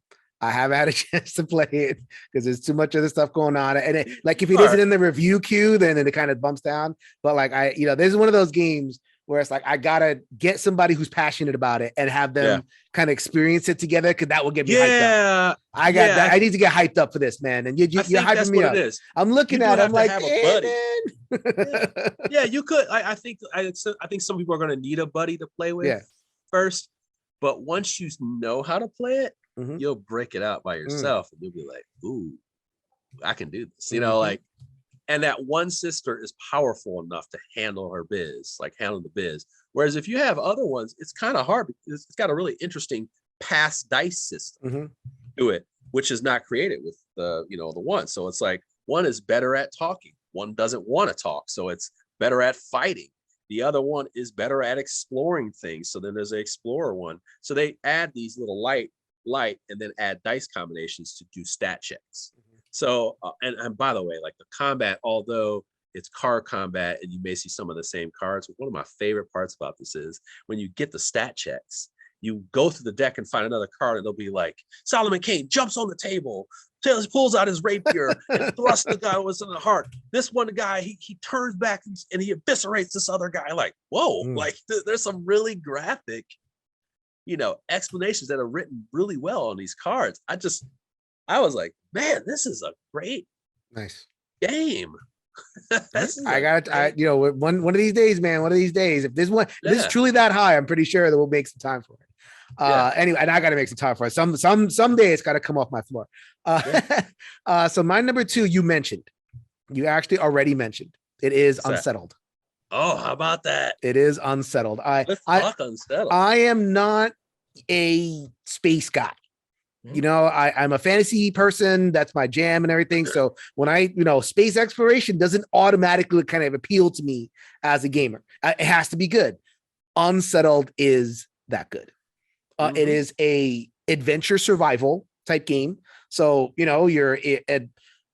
I haven't had a chance to play it because there's too much other stuff going on. And if it isn't in the review queue, then it kind of bumps down. But like this is one of those games where it's like I gotta get somebody who's passionate about it and have them kind of experience it together, because that will get me hyped up. I need to get hyped up for this, man. And you're hyping me up. I'm looking at it, I'm like, hey, man. You could. I think some people are gonna need a buddy to play with first. But once you know how to play it, you'll break it out by yourself and you'll be like, ooh, I can do this. And that one sister is powerful enough to handle her biz, like handle the biz. Whereas if you have other ones, it's kind of hard because it's got a really interesting pass dice system to it, which is not created with the one. So it's like one is better at talking. One doesn't want to talk. So it's better at fighting. The other one is better at exploring things. So then there's an explorer one. So they add these little light, and then add dice combinations to do stat checks. So, and by the way, like the combat, although it's card combat and you may see some of the same cards, one of my favorite parts about this is when you get the stat checks, you go through the deck and find another card and they'll be like, Solomon Kane jumps on the table, pulls out his rapier and thrusts the guy with in the heart. This one guy, he turns back and he eviscerates this other guy. Like, whoa, like there's some really graphic, explanations that are written really well on these cards. I was like, man, this is a great game. One of these days, man, if this is truly that high, I'm pretty sure that we'll make some time for it. Anyway, and I got to make some time for it. Someday it's got to come off my floor. So my number 2, you actually already mentioned, it is Unsettled. Oh, how about that? It is Unsettled. Let's talk Unsettled. I am not a space guy. I'm a fantasy person. That's my jam and everything. So when space exploration doesn't automatically kind of appeal to me as a gamer. It has to be good. Unsettled is that good. It is a adventure survival type game. So,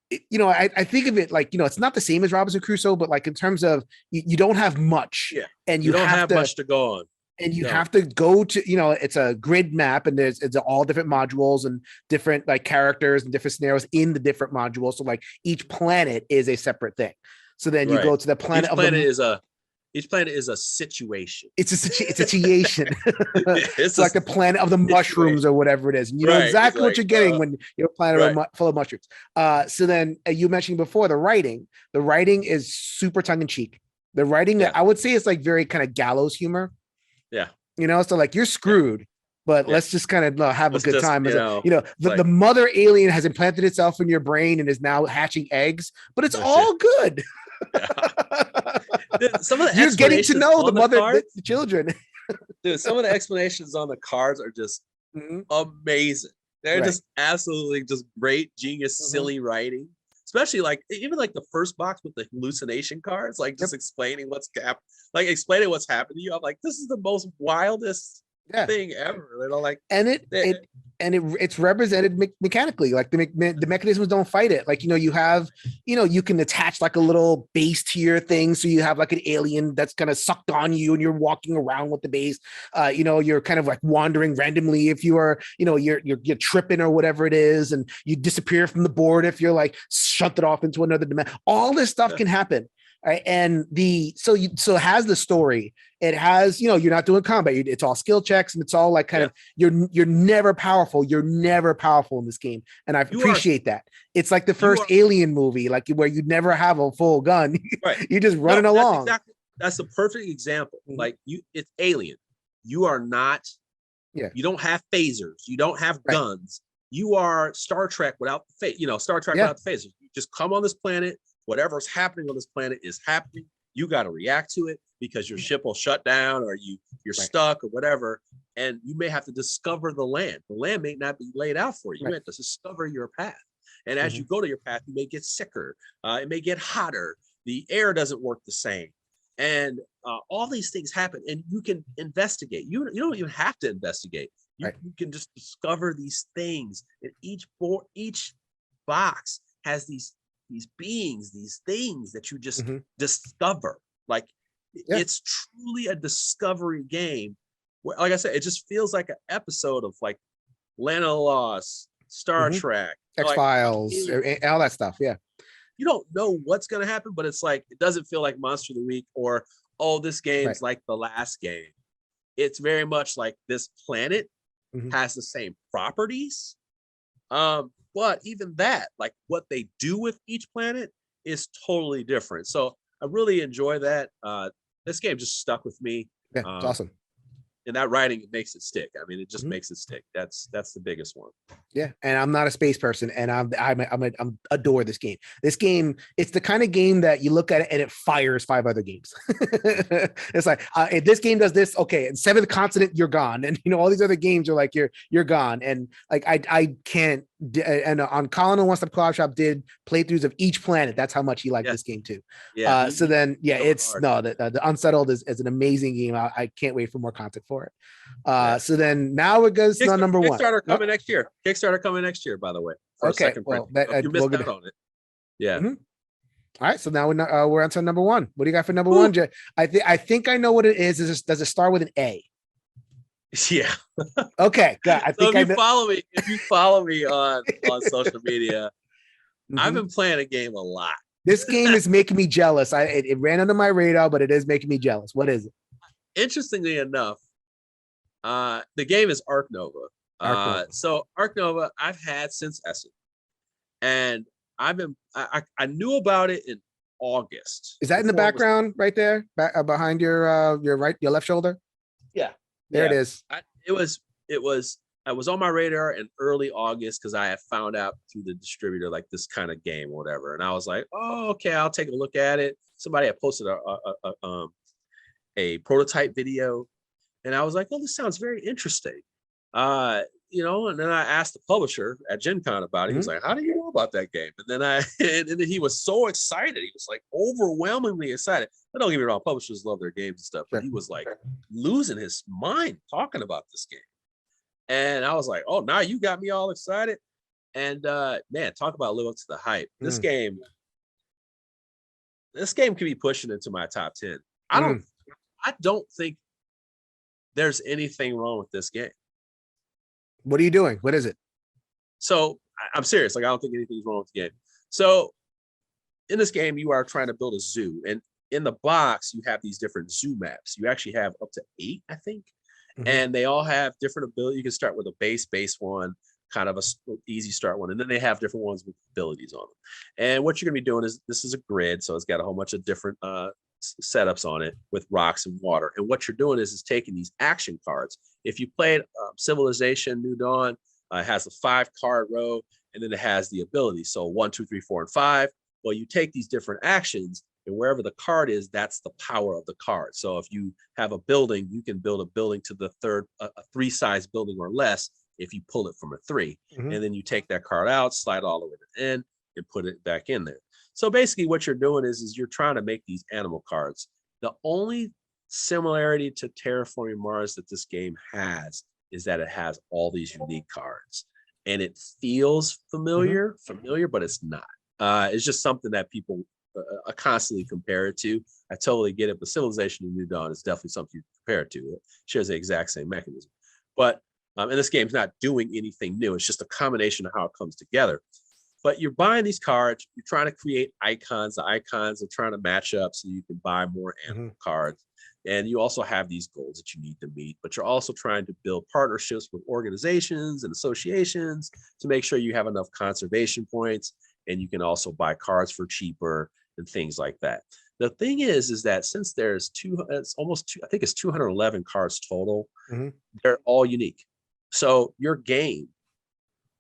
I think of it like, it's not the same as Robinson Crusoe, but like in terms of you don't have much and you don't have much to go on. And you have to go to, it's a grid map and it's all different modules and different like characters and different scenarios in the different modules. So like each planet is a separate thing. So then you go to the planet each planet is a situation. It's a situation. It's like the planet of the mushrooms or whatever it is. And you know exactly what you're getting when you're a planet full of mushrooms. So then you mentioned before the writing is super tongue in cheek. The writing, I would say, is like very kind of gallows humor. Yeah. So like you're screwed, but let's just kind of have a good time. The mother alien has implanted itself in your brain and is now hatching eggs, but it's all good. Dude, some of the you're getting to know the mother, the children. Dude, some of the explanations on the cards are just amazing. They're just absolutely just great, genius, silly writing. especially like even like the first box with the hallucination cards, like just explaining what's explaining what's happening to you. I'm like, this is the most wildest thing ever. You know, like, and it's represented mechanically. Like the mechanisms don't fight it. Like, you have, you can attach like a little base to your thing, so you have like an alien that's kind of sucked on you, and you're walking around with the base. You're kind of like wandering randomly if you are, you're tripping or whatever it is, and you disappear from the board if you're like shunted off into another dimension. All this stuff can happen. Right. And so it has the story. It has, you're not doing combat. It's all skill checks, and it's all like kind of, you're never powerful. You're never powerful in this game. And I appreciate that. It's like the first Alien movie, like where you never have a full gun. Right. You're just running along. That's the perfect example. Like it's Alien. You are not, you don't have phasers. You don't have guns. You are Star Trek without the Star Trek without the phasers. You just come on this planet. Whatever's happening on this planet is happening. You got to react to it because your ship will shut down, or you're stuck or whatever. And you may have to discover the land. The land may not be laid out for you. You have to discover your path. And as you go to your path, you may get sicker. It may get hotter. The air doesn't work the same. And all these things happen, and you can investigate. You don't even have to investigate. You can just discover these things. And each box has these beings, these things that you just discover. Like it's truly a discovery game. Where, like I said, it just feels like an episode of like Land of the Lost, Star Trek, X-Files, all that stuff. Yeah. You don't know what's going to happen, but it's like, it doesn't feel like Monster of the Week or, oh, this game's like the last game. It's very much like this planet has the same properties. But even that, like what they do with each planet is totally different. So I really enjoy that. This game just stuck with me. Yeah, it's awesome. And that writing, it makes it stick. I mean, it just makes it stick. That's the biggest one. Yeah, and I'm not a space person, and I'm adore this game. This game, it's the kind of game that you look at it and it fires 5 other games. It's like if this game does this, okay, and 7th continent, you're gone, and all these other games are like you're gone, and like I can't. And on Colin and One Stop Co-op Shop did playthroughs of each planet. That's how much he liked this game too. Yeah. So then, it's the Unsettled is an amazing game. I can't wait for more content for it. So then now it goes to number 1. Kickstarter coming next year. Kickstarter coming next year, by the way. Okay. Well, you missed out on it. Yeah. All right. So now we're on to number 1. What do you got for number 1, Jay? I think I know what it is. Does it start with an A? Yeah. Okay. Good. If you follow me on social media, I've been playing a game a lot. This game is making me jealous. It ran under my radar, but it is making me jealous. What is it? Interestingly enough, the game is Ark Nova. So Ark Nova, I've had since Essen, and I knew about it in August. Is that in the background right there, behind your left shoulder? Yeah. There it is. It was on my radar in early August because I had found out through the distributor like this kind of game or whatever, and I was like, oh, okay, I'll take a look at it. Somebody had posted a prototype video, and I was like, oh, this sounds very interesting. And then I asked the publisher at Gen Con about it. He was like, how do you know about that game? And then and then he was so excited. He was like overwhelmingly excited. But don't get me wrong, publishers love their games and stuff, but he was like losing his mind talking about this game. And I was like, oh, now you got me all excited. And man, talk about live up to the hype. This game can be pushing into my top 10. I don't think there's anything wrong with this game. What are you doing? What is it? So I'm serious. Like, I don't think anything's wrong with the game. So in this game, you are trying to build a zoo. And in the box, you have these different zoo maps. You actually have up to 8, I think. And they all have different abilities. You can start with a base one, kind of a easy start one. And then they have different ones with abilities on them. And what you're going to be doing is, this is a grid. So it's got a whole bunch of different setups on it with rocks and water. And what you're doing is taking these action cards. If you played Civilization New Dawn, it has a 5-card row, and then it has the ability. So 1, 2, 3, 4, and 5. Well, you take these different actions, and wherever the card is, that's the power of the card. So if you have a building, you can build a building to the a 3-size building or less if you pull it from a 3. And then you take that card out, slide all the way to the end, and put it back in there. So basically what you're doing is you're trying to make these animal cards. The only similarity to Terraforming Mars that this game has is that it has all these unique cards, and it feels familiar, but it's not. It's just something that people constantly compare it to. I totally get it, but Civilization of New Dawn is definitely something you compare it to. It shares the exact same mechanism, but and this game's not doing anything new. It's just a combination of how it comes together. But you're buying these cards, you're trying to create icons. The icons are trying to match up so you can buy more animal cards. And you also have these goals that you need to meet, but you're also trying to build partnerships with organizations and associations to make sure you have enough conservation points, and you can also buy cards for cheaper and things like that. The thing is that since there's I think it's 211 cards total, they're all unique. So your game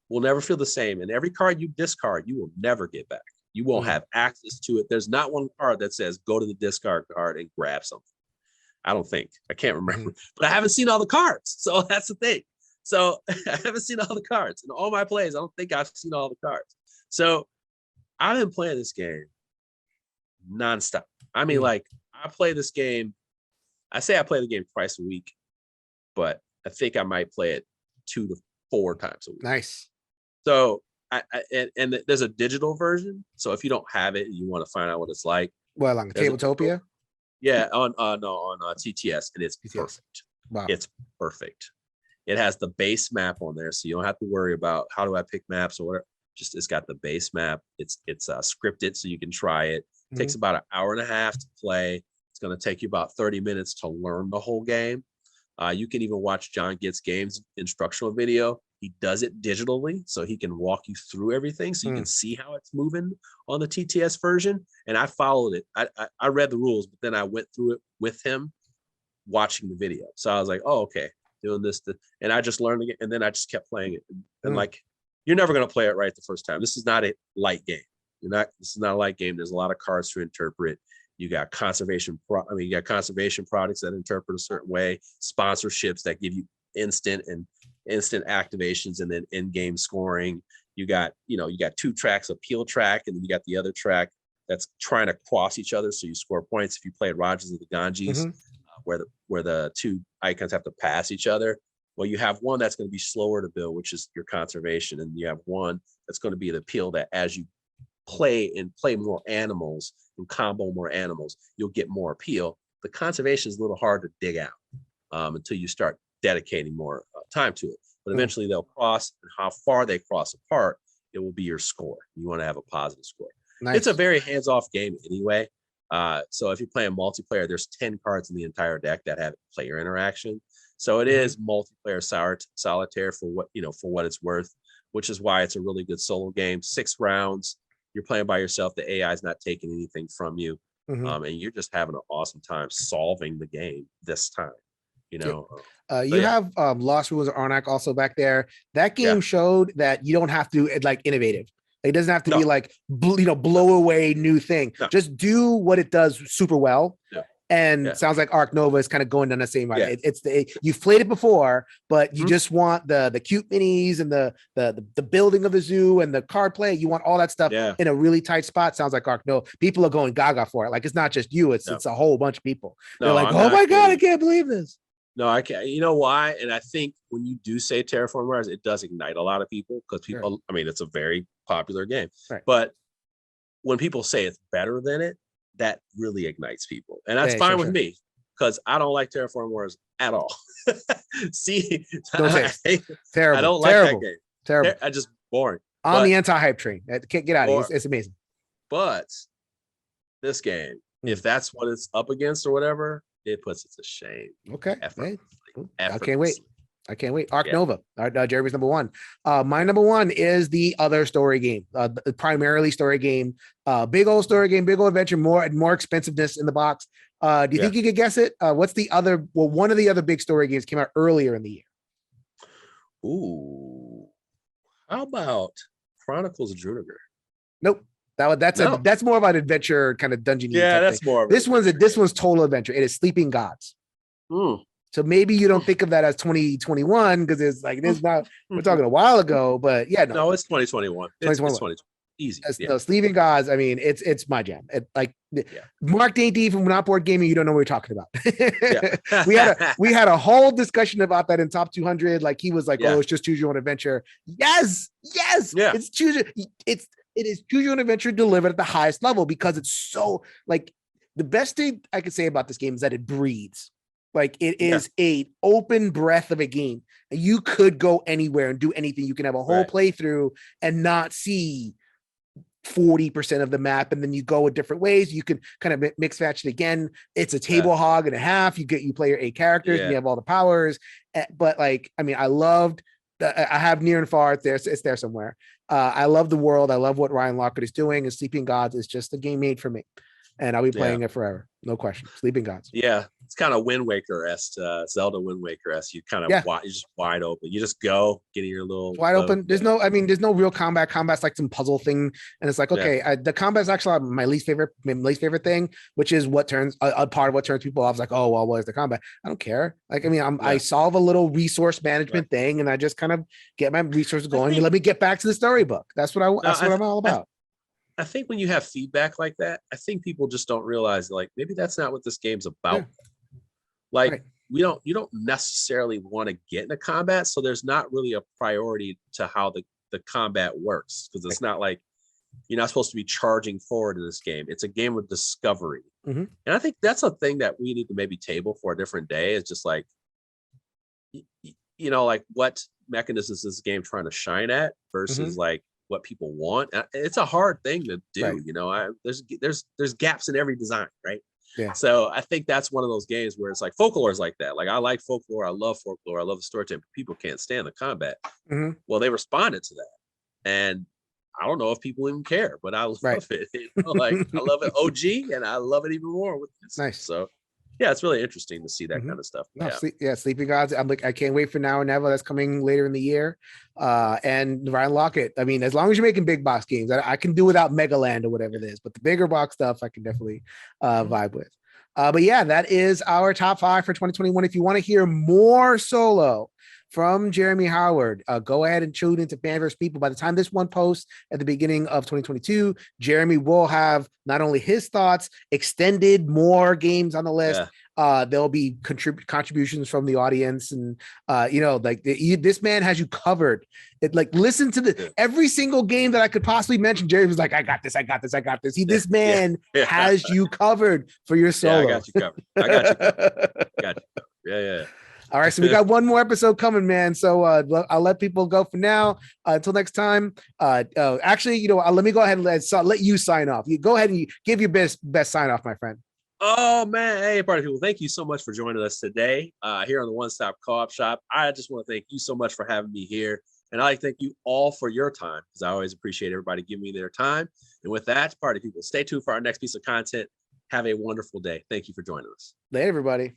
will never feel the same. And every card you discard, you will never get back. You won't have access to it. There's not one card that says go to the discard card and grab something. I don't think. I can't remember. But I haven't seen all the cards. So that's the thing. So I haven't seen all the cards. In all my plays, I don't think I've seen all the cards. So I've been playing this game nonstop. I mean, like, I play this game. I say I play the game twice a week, but I think I might play it 2 to 4 times a week. Nice. So and there's a digital version. So if you don't have it, you want to find out what it's like. Well, on Tabletopia? Yeah, on TTS, and it's perfect. Wow. It's perfect. It has the base map on there, so you don't have to worry about how do I pick maps or whatever. Just it's got the base map. It's scripted, so you can try it. It takes about an hour and a half to play. It's going to take you about 30 minutes to learn the whole game. You can even watch John Gets Games instructional video. He does it digitally, so he can walk you through everything, so you can see how it's moving on the TTS version. And I followed it. I read the rules, but then I went through it with him, watching the video. So I was like, oh, okay, doing this, and I just learned it, and then I just kept playing it. And like, you're never going to play it right the first time. This is not a light game. This is not a light game. There's a lot of cards to interpret. You got conservation products that interpret a certain way, sponsorships that give you instant activations, and then in-game scoring. You got 2 tracks, a peel track, and then you got the other track that's trying to cross each other, so you score points. If you played Rogers of the Ganges, where the 2 icons have to pass each other, well, you have one that's going to be slower to build, which is your conservation, and you have one that's going to be the peel that as you play more animals and combo more animals, you'll get more appeal. The conservation is a little hard to dig out until you start dedicating more time to it. But eventually they'll cross, and how far they cross apart, it will be your score. You want to have a positive score. Nice. It's a very hands-off game anyway. So if you're playing multiplayer, there's 10 cards in the entire deck that have player interaction. So it is multiplayer solitaire for what it's worth, which is why it's a really good solo game. 6 rounds. You're playing by yourself. The AI is not taking anything from you. And you're just having an awesome time solving the game this time. You have Lost Ruins of Arnak also back there. That game showed that you don't have to like innovative. It doesn't have to be like blow away new thing. Just do what it does super well. And sounds like Arc Nova is kind of going down the same route. You've played it before, but you just want the cute minis and the building of the zoo and the card play. You want all that stuff in a really tight spot. Sounds like Arc Nova. People are going gaga for it. Like, it's not just you. It's a whole bunch of people. They're like, oh my God, I can't believe this. No, I can't. You know why? And I think when you do say Terraform Mars, it does ignite a lot of people because people, I mean, it's a very popular game. Right. But when people say it's better than it, that really ignites people. And that's fine with me because I don't like Terraform Mars at all. See, terrible. I don't like that game. Terrible. I just boring. On the anti-hype train. Can't get out of it. It's amazing. But this game, if that's what it's up against or whatever, it puts it to shame. Okay. I can't wait. Arc Nova, Jeremy's number 1. My number 1 is the other story game, primarily story game, big old story game, big old adventure, more expensiveness in the box. Do you think you could guess it? What's the other? Well, one of the other big story games came out earlier in the year. Ooh, how about Chronicles of Drunagar? Nope. That's more of an adventure kind of dungeon. Yeah, that's thing. more. This one's total adventure. It is Sleeping Gods. So maybe you don't think of that as 2021 because it's like, this not, we're talking a while ago, but no, it's 2021. 2021. Easy. No, Sleeping Gods. I mean, it's my jam. Mark Dainty from Not Board Gaming. You don't know what we're talking about. we had a whole discussion about that in Top 200. Like he was like, "Oh, it's just choose your own adventure." Yes. It's it is choose your own adventure delivered at the highest level because it's so like the best thing I could say about this game is that it breathes. Like it is a open breath of a game. You could go anywhere and do anything. You can have a whole playthrough and not see 40% of the map, and then you go in different ways. You can kind of mix match it again. It's a table hog and a half. You play your 8 characters and you have all the powers. But like, I mean, I loved. I have Near and Far. It's there somewhere. I love the world. I love what Ryan Lockett is doing. And Sleeping Gods is just a game made for me, and I'll be playing it forever. No question. Sleeping Gods. Yeah, it's kind of Wind Waker-esque, Zelda Wind Waker-esque. You kind of you're just wide open. You just go getting your little wide open. There's no real combat. Combat's like some puzzle thing, and it's like the combat's actually my least favorite thing, which is what turns a part of what turns people off. It's like, oh well, what is the combat? I don't care. Like, I mean, I solve a little resource management thing, and I just kind of get my resources going and let me get back to the storybook. That's what I'm all about. I think when you have feedback like that, I think people just don't realize like maybe that's not what this game's about. Like you don't necessarily want to get into combat, so there's not really a priority to how the combat works, because it's not like you're not supposed to be charging forward in this game. It's a game of discovery. And I think that's a thing that we need to maybe table for a different day. Is just like, like what mechanisms is this game trying to shine at versus like what people want. It's a hard thing to do. There's gaps in every design, right? So I think that's one of those games where it's like folklore is like that. Like I like folklore, I love folklore, I love the storytelling, but people can't stand the combat. Well, they responded to that, and I don't know if people even care, but I love it. Like I love it OG, and I love it even more with this. Nice. So yeah, it's really interesting to see that kind of stuff. Sleeping Gods. I'm like, I can't wait for Now and Never. That's coming later in the year. And Ryan Lockett. I mean, as long as you're making big box games, I can do without Megaland or whatever it is, but the bigger box stuff I can definitely vibe with. But yeah, that is our top 5 for 2021. If you want to hear more solo from Jeremy Howard, go ahead and tune into Fan vs. Meeple. By the time this one posts at the beginning of 2022, Jeremy will have not only his thoughts, extended more games on the list. There'll be contributions from the audience, and this man has you covered. Listen to every single game that I could possibly mention. Jeremy was like, I got this. This man has you covered for your solo. I got you covered. Yeah. All right, so we got one more episode coming, man. So I'll let people go for now. Until next time. Actually, let me go ahead and let you sign off. You go ahead and give your best sign off, my friend. Oh man, hey party people! Thank you so much for joining us today here on the One Stop Co-op Shop. I just want to thank you so much for having me here, and I'd like to thank you all for your time, because I always appreciate everybody giving me their time. And with that, party people, stay tuned for our next piece of content. Have a wonderful day. Thank you for joining us. Later, everybody.